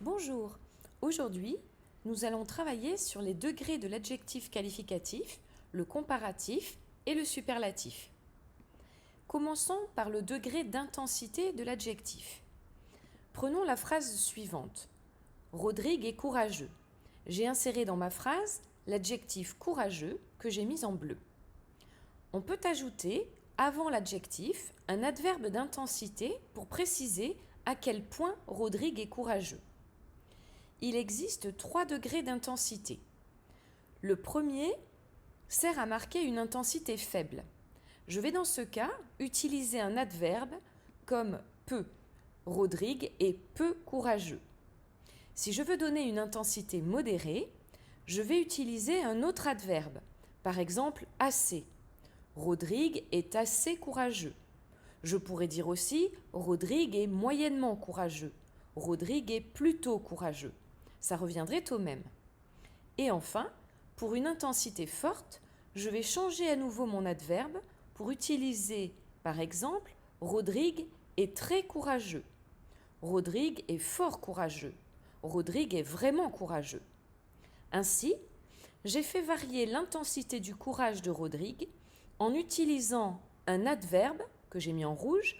Bonjour, aujourd'hui nous allons travailler sur les degrés de l'adjectif qualificatif, le comparatif et le superlatif. Commençons par le degré d'intensité de l'adjectif. Prenons la phrase suivante. Rodrigue est courageux. J'ai inséré dans ma phrase l'adjectif courageux que j'ai mis en bleu. On peut ajouter, avant l'adjectif, un adverbe d'intensité pour préciser à quel point Rodrigue est courageux. Il existe 3 degrés d'intensité. Le premier sert à marquer une intensité faible. Je vais dans ce cas utiliser un adverbe comme peu. Rodrigue est peu courageux. Si je veux donner une intensité modérée, je vais utiliser un autre adverbe, par exemple assez. Rodrigue est assez courageux. Je pourrais dire aussi Rodrigue est moyennement courageux. Rodrigue est plutôt courageux. Ça reviendrait au même. Et enfin, pour une intensité forte, je vais changer à nouveau mon adverbe pour utiliser, par exemple, Rodrigue est très courageux. Rodrigue est fort courageux. Rodrigue est vraiment courageux. Ainsi, j'ai fait varier l'intensité du courage de Rodrigue en utilisant un adverbe, que j'ai mis en rouge,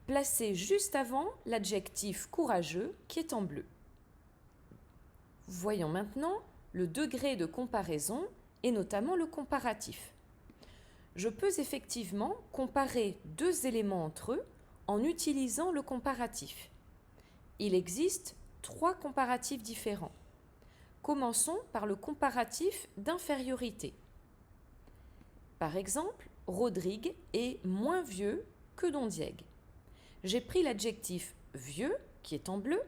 placé juste avant l'adjectif courageux qui est en bleu. Voyons maintenant le degré de comparaison et notamment le comparatif. Je peux effectivement comparer 2 éléments entre eux en utilisant le comparatif. Il existe 3 comparatifs différents. Commençons par le comparatif d'infériorité. Par exemple, Rodrigue est moins vieux que Don Diègue. J'ai pris l'adjectif vieux, qui est en bleu,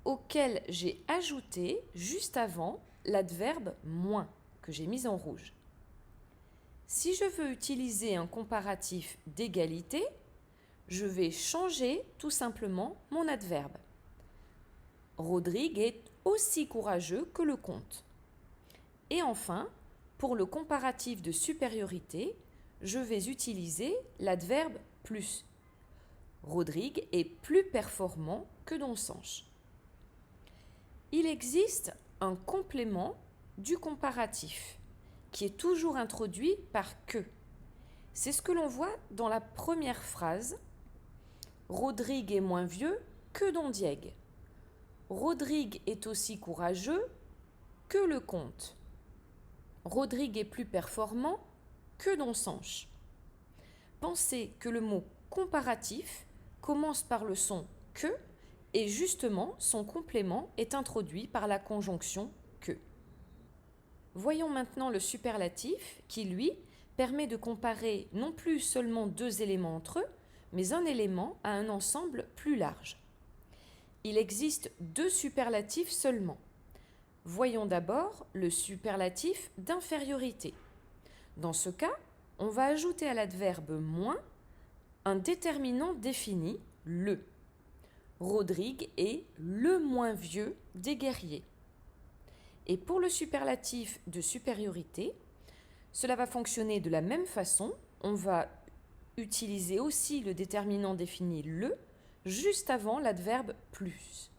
auquel j'ai ajouté juste avant l'adverbe moins, que j'ai mis en rouge. Si je veux utiliser un comparatif d'égalité, je vais changer tout simplement mon adverbe. Rodrigue est aussi courageux que le comte. Et enfin, pour le comparatif de supériorité, je vais utiliser l'adverbe plus. Rodrigue est plus performant que Don Sanche. Il existe un complément du comparatif qui est toujours introduit par que. C'est ce que l'on voit dans la première phrase. Rodrigue est moins vieux que Don Diègue. Rodrigue est aussi courageux que le comte. Rodrigue est plus performant que Don Sanche. Pensez que le mot comparatif commence par le son que et justement son complément est introduit par la conjonction que. Voyons maintenant le superlatif qui, lui, permet de comparer non plus seulement 2 éléments entre eux, mais un élément à un ensemble plus large. Il existe 2 superlatifs seulement. Voyons d'abord le superlatif d'infériorité. Dans ce cas, on va ajouter à l'adverbe moins un déterminant défini, le. Rodrigue est le moins vieux des guerriers. Et pour le superlatif de supériorité, cela va fonctionner de la même façon. On va utiliser aussi le déterminant défini le juste avant l'adverbe plus.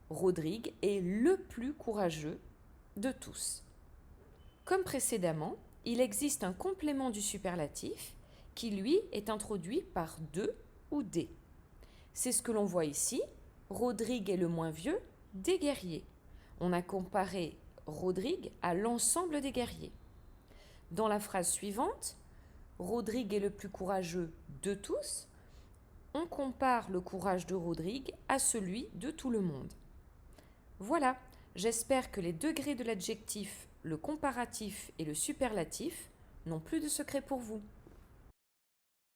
Rodrigue est le plus courageux de tous. Comme précédemment, il existe un complément du superlatif qui, lui, est introduit par de ou des. C'est ce que l'on voit ici. Rodrigue est le moins vieux des guerriers. On a comparé Rodrigue à l'ensemble des guerriers. Dans la phrase suivante, Rodrigue est le plus courageux de tous. On compare le courage de Rodrigue à celui de tout le monde. Voilà, j'espère que les degrés de l'adjectif, le comparatif et le superlatif n'ont plus de secret pour vous.